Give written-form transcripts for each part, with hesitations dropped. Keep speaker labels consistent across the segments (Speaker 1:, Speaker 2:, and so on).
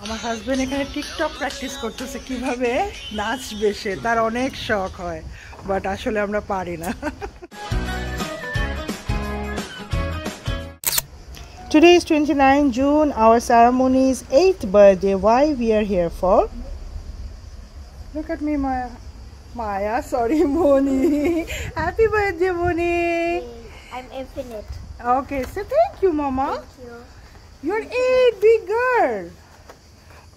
Speaker 1: আমার হাজবেন্ড এখানে TikTok practice করতেছে কিভাবে নাচবে সে, তার অনেক শখ হয়, বাট আসলে আমরা পারি না। Today is 29 June. Our ceremony is 8th birthday. Why we are here for? Look at me, Maya. Maya, sorry, Moni. Happy birthday, Moni.
Speaker 2: I'm infinite.
Speaker 1: Okay, so thank you, Mama.
Speaker 2: Thank you.
Speaker 1: You're 8, big girl.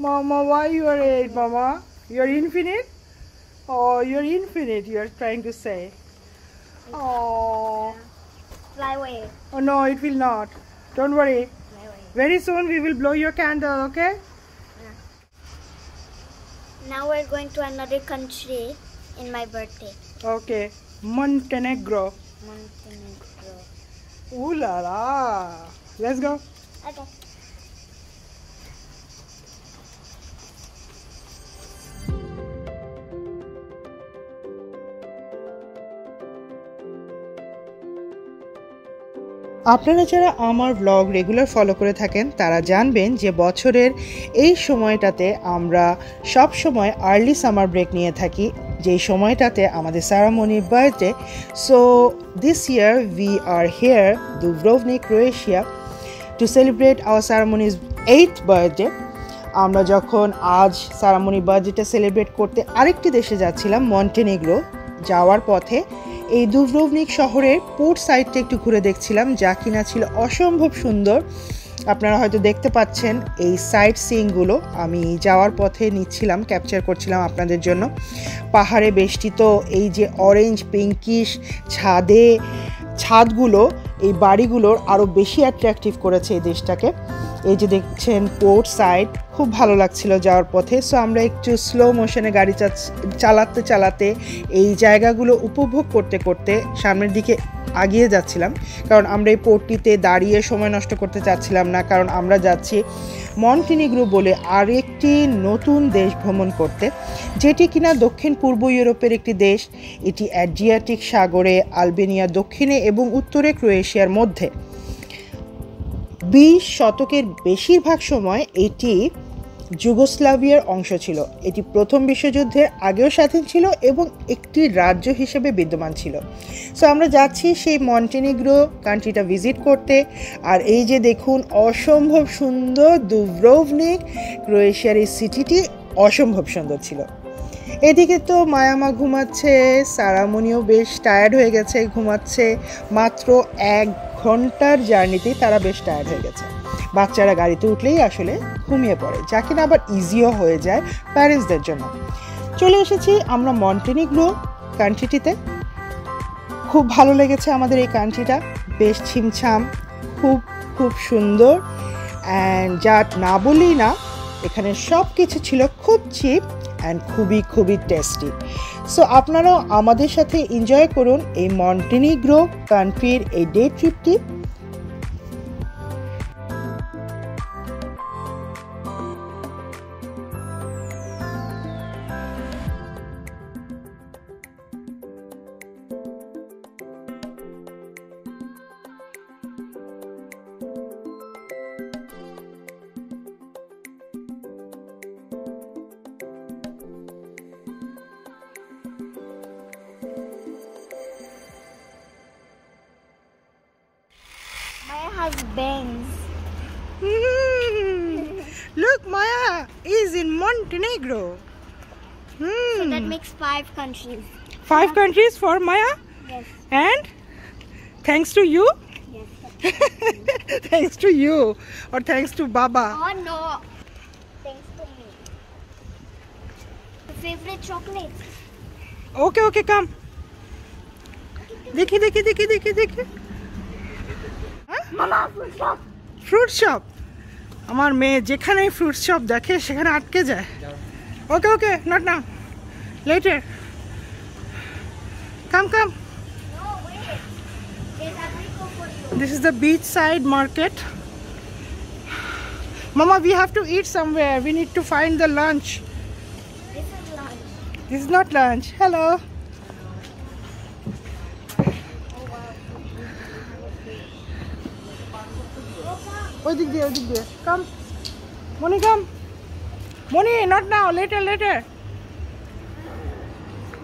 Speaker 1: Mama, why you are 8, Mama? You're infinite? Oh, you're infinite, you're trying to say. Oh.
Speaker 2: Fly away.
Speaker 1: Oh, no, it will not. Don't worry.
Speaker 2: Fly away.
Speaker 1: Very soon we will blow your candle, okay?
Speaker 2: Now we're going to another country in my birthday.
Speaker 1: Okay. Montenegro.
Speaker 2: Montenegro.
Speaker 1: Ooh la la. Let's go.
Speaker 2: Okay.
Speaker 1: আপনারা যারা আমার blog regular follow করে থাকেন তারা জানবেন যে বছরের এই সময়টাতে আমরা সব সময় আর্লি সামার ব্রেক নিয়ে থাকি, যেই সময়টাতে আমাদের সারামনির birthday. So this year we are here Dubrovnik, Croatia to celebrate our সারামনিজ 8th বার্থডে। আমরা যখন আজ সারামনির বার্থডেটা সেলিব্রেট করতে আরেকটি দেশে যাচ্ছিলাম, মন্টেনিগ্রো, যাওয়ার পথে এই দুব্রোভনিক শহরের পোর্ট সাইডটা একটু ঘুরে দেখছিলাম, যা কিনা ছিল অসম্ভব সুন্দর। আপনারা হয়তো দেখতে পাচ্ছেন এই সাইট সিইংগুলো আমি যাওয়ার পথে নিচ্ছিলাম, ক্যাপচার করছিলাম আপনাদের জন্য। পাহাড়ে বেষ্টিত এই যে অরেঞ্জ পিঙ্কিশ ছাদগুলো এই বাড়িগুলোর আরও বেশি অ্যাট্রাকটিভ করেছে এই দেশটাকে। এই যে দেখছেন পোর্ট সাইড, খুব ভালো লাগছিল যাওয়ার পথে। সো আমরা একটু স্লো মোশনে গাড়ি চালাতে চালাতে এই জায়গাগুলো উপভোগ করতে করতে সামনের দিকে এগিয়ে যাচ্ছিলাম, কারণ আমরা এই পোর্টটিতে দাঁড়িয়ে সময় নষ্ট করতে চাচ্ছিলাম না, কারণ আমরা যাচ্ছি মন্টেনিগ্রো বলে আরেকটি নতুন দেশ ভ্রমণ করতে, যেটি কিনা দক্ষিণ পূর্ব ইউরোপের একটি দেশ। এটি অ্যাড্রিয়াটিক সাগরে, আলবেনিয়া দক্ষিণে এবং উত্তরে ক্রোয়েশিয়ার মধ্যে। 20 শতকের বেশিরভাগ সময় এটি যুগোস্লাভিয়ার অংশ ছিল। এটি প্রথম বিশ্বযুদ্ধের আগেও স্বাধীন ছিল এবং একটি রাজ্য হিসেবে বিদ্যমান ছিল। সো আমরা যাচ্ছি সেই মন্টেনিগ্রো কান্ট্রিটা ভিজিট করতে। আর এই যে দেখুন অসম্ভব সুন্দর দুব্রোভনিক, ক্রোয়েশিয়ার এই সিটিটি অসম্ভব সুন্দর ছিল। এদিকে তো মায়ামা ঘুমাচ্ছে, সারামনিও বেশ টায়ার্ড হয়ে গেছে, ঘুমাচ্ছে। মাত্র 1 ঘন্টার জার্নিতেই তারা বেশ টায়ার্ড হয়ে গেছে। বাচ্চারা গাড়িতে উঠলেই আসলে ঘুমিয়ে পড়ে, যা কিনা আবার ইজিও হয়ে যায় প্যারেন্টসদের জন্য। চলে এসেছি আমরা মন্টেনিগ্রো কান্ট্রিটিতে। খুব ভালো লেগেছে আমাদের এই কান্ট্রিটা, বেশ ছিমছাম, খুব খুব সুন্দর। অ্যান্ড যা না বললেই না, এখানে সব কিছু ছিল খুব চিপ অ্যান্ড খুবই খুবই টেস্টি। সো আপনারাও আমাদের সাথে এনজয় করুন এই মন্টেনিগ্রো কান্ট্রির এই day ট্রিপটি।
Speaker 2: Maya has bangs.
Speaker 1: Look, Maya is in Montenegro.
Speaker 2: So that makes 5 countries.
Speaker 1: 5 countries for Maya,
Speaker 2: Yes.
Speaker 1: and thanks to you.
Speaker 2: Yes.
Speaker 1: Thanks to you, or thanks to Baba.
Speaker 2: Oh no. Thanks to me. Your favorite chocolate?
Speaker 1: Okay, come. দেখি
Speaker 2: Mama, fruit shop.
Speaker 1: Fruit shop. আমার মেয়ে যেখানে fruit shop দেখে সেখানে আটকে যায়। Okay, not now, later. Come
Speaker 2: No, wait. There's apricot for you.
Speaker 1: This is the beach side market. Mama, we have to eat somewhere. We need to find the lunch.
Speaker 2: This is lunch.
Speaker 1: This is not lunch. Hello. ওই দিক দিয়ে কাম, মনি কাম। Moni, not now, later.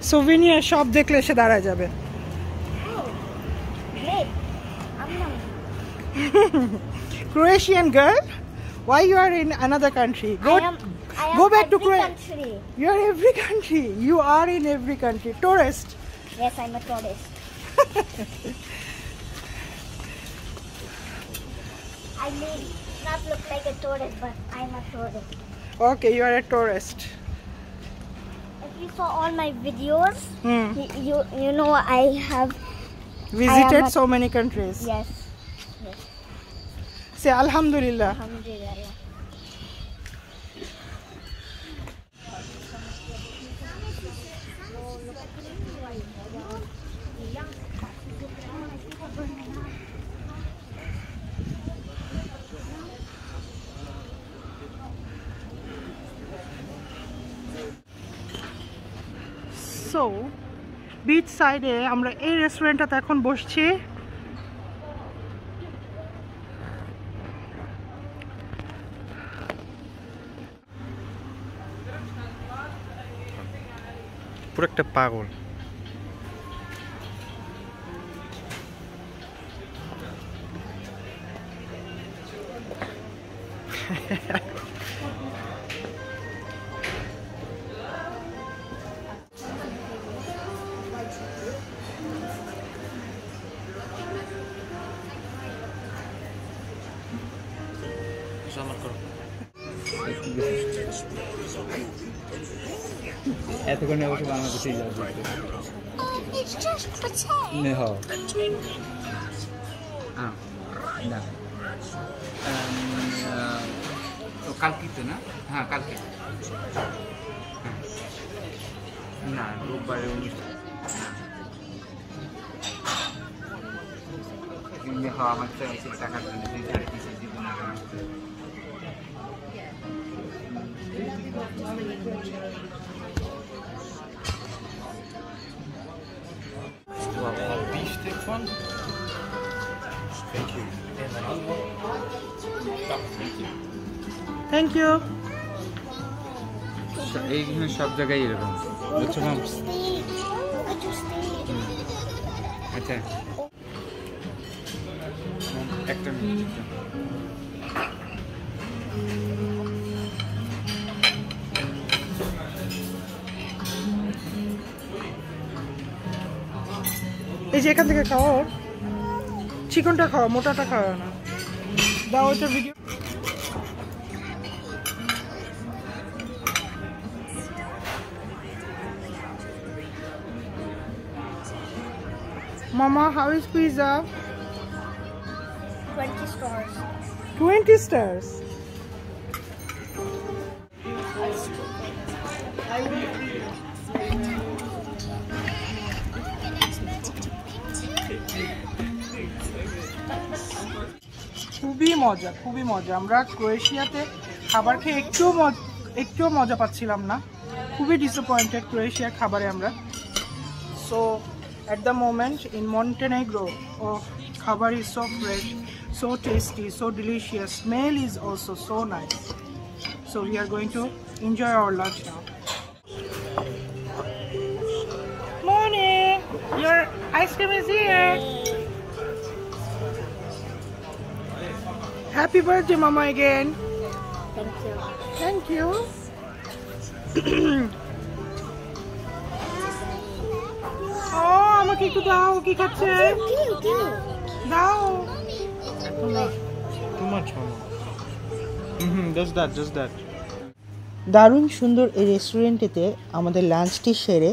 Speaker 1: Souvenir shop দেখলে সে দাঁড়ায় যাবে।
Speaker 2: Great.
Speaker 1: Croatian girl, why you are in another country?
Speaker 2: I am
Speaker 1: Go back to
Speaker 2: every
Speaker 1: Croatia.
Speaker 2: country.
Speaker 1: You are every country. You are in every country. Tourist.
Speaker 2: Yes, I'm a tourist. I may not look like a tourist, but I'm a tourist.
Speaker 1: Okay, you are a tourist.
Speaker 2: If you saw all my videos, you know I have
Speaker 1: Visited
Speaker 2: a-
Speaker 1: so many countries.
Speaker 2: yes.
Speaker 1: Say Alhamdulillah.
Speaker 2: Alhamdulillah.
Speaker 1: So, beach side এ আমরা এই রেস্টুরেন্টটাতে এখন বসছি।
Speaker 3: পুরো একটা পাগল। এতক্ষণে অবশ্য বাংলাদেশেই যাবে।
Speaker 2: It's just pretend.
Speaker 3: নে হও না তো কালকে তো না, হ্যাঁ কালকে, হ্যাঁ না রোববারে অনুষ্ঠান। হ্যাঁ আমার টাকার জন্য 2-3.5 দিব না। Beef steak one? Thank you.
Speaker 1: Thank you.
Speaker 3: এইখানে সব জায়গায় এরকম বুঝছো না? আচ্ছা একটা মিনিট।
Speaker 1: এই যে এখান থেকে খাও, চিকেনটা খাও, মোটাটা খাও না। দাও এটা video. Mama, how is pizza?
Speaker 2: 20 stars.
Speaker 1: 20 stars. খুবই মজা। আমরা ক্রোয়েশিয়াতে খাবার খেয়ে একটুও মজা পাচ্ছিলাম না। খুবই ডিসঅ্যাপয়েন্টেড ক্রোয়েশিয়ার খাবারে আমরা। So at the moment in Montenegro, খাবার is so fresh, so tasty, so delicious. Smell is also so nice. So we are going to enjoy our lunch now. Morning! Your ice cream is here. Happy birthday, Mama, again.
Speaker 2: Thank you.
Speaker 1: Thank you. Oh, আমাকে একটু দাও, কি খাচ্ছে? দাও।
Speaker 3: Too much, Mama. Just that.
Speaker 1: দারুণ সুন্দর এই রেস্টুরেন্টেতে আমাদের লাঞ্চটি সেরে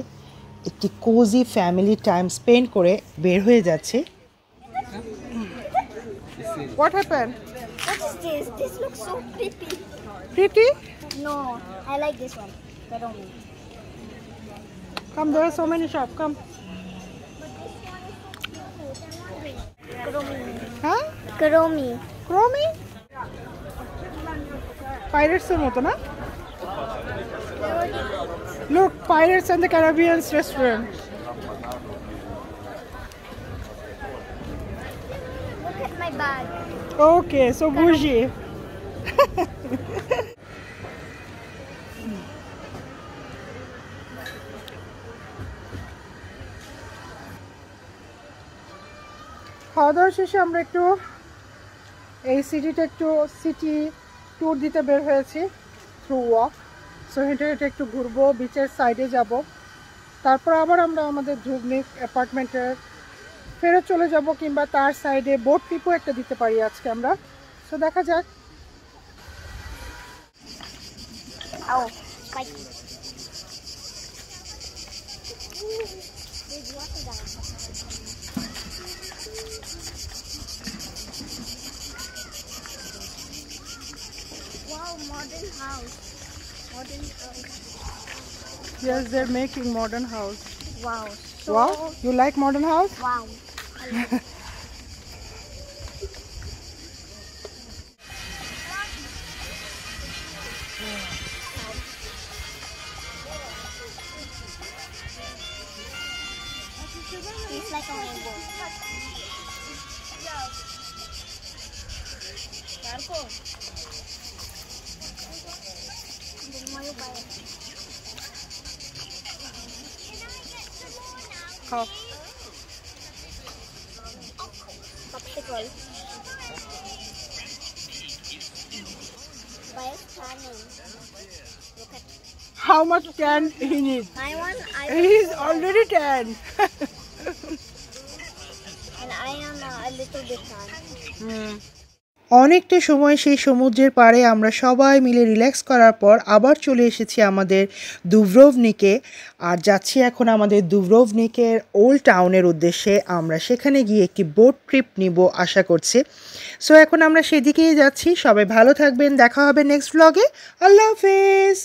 Speaker 1: একটি কোজি ফ্যামিলি টাইম স্পেন্ড করে বের হয়ে যাচ্ছে। What happened?
Speaker 2: What is this? This looks so pretty.
Speaker 1: Pretty?
Speaker 2: No, I like this one. Karomi.
Speaker 1: Come, there are so many shops. Come.
Speaker 2: Karomi.
Speaker 1: Huh?
Speaker 2: Karomi.
Speaker 1: Chromy? Pirates এর মতো না? Look, Pirates and the Caribbean restaurant.
Speaker 2: Look at my bag.
Speaker 1: Okay, so bougie. খাওয়া দাওয়া শেষে আমরা একটু এই city tour দিতে বের হয়েছি থ্রু ওয়াক। সো হেঁটে হেঁটে একটু ঘুরবো, বিচের সাইডে যাব, তারপর আবার আমরা আমাদের ধুবনিক অ্যাপার্টমেন্টের ফেরত চলে যাব, কিংবা তার সাইডে বোট ট্রিপও একটা দিতে পারি আজকে আমরা। সো দেখা যাক।
Speaker 2: Oh, spike. There's water down. Wow, modern house. Modern house.
Speaker 1: Yes, they're making modern house.
Speaker 2: Wow. So,
Speaker 1: Wow, you like modern house?
Speaker 2: wow. I love it. It's like a rainbow. Marco.
Speaker 1: How?
Speaker 2: Popsicle. By scanning. Look at
Speaker 1: How much tan he needs?
Speaker 2: my one.
Speaker 1: He's already tan.
Speaker 2: And I am a little bit tan.
Speaker 1: অনেকটা সময় সেই সমুদ্রের পাড়ে আমরা সবাই মিলে relax করার পর আবার চলে এসেছি আমাদের দুব্রোভনিকে। আর যাচ্ছি এখন আমাদের দুব্রোভনিকের ওল্ড টাউনের উদ্দেশ্যে। আমরা সেখানে গিয়ে একটি বোট ট্রিপ নিব আশা করছি। সো এখন আমরা সেদিকেই যাচ্ছি। সবাই ভালো থাকবেন, দেখা হবে নেক্সট ব্লগে। আল্লাহ হাফেজ।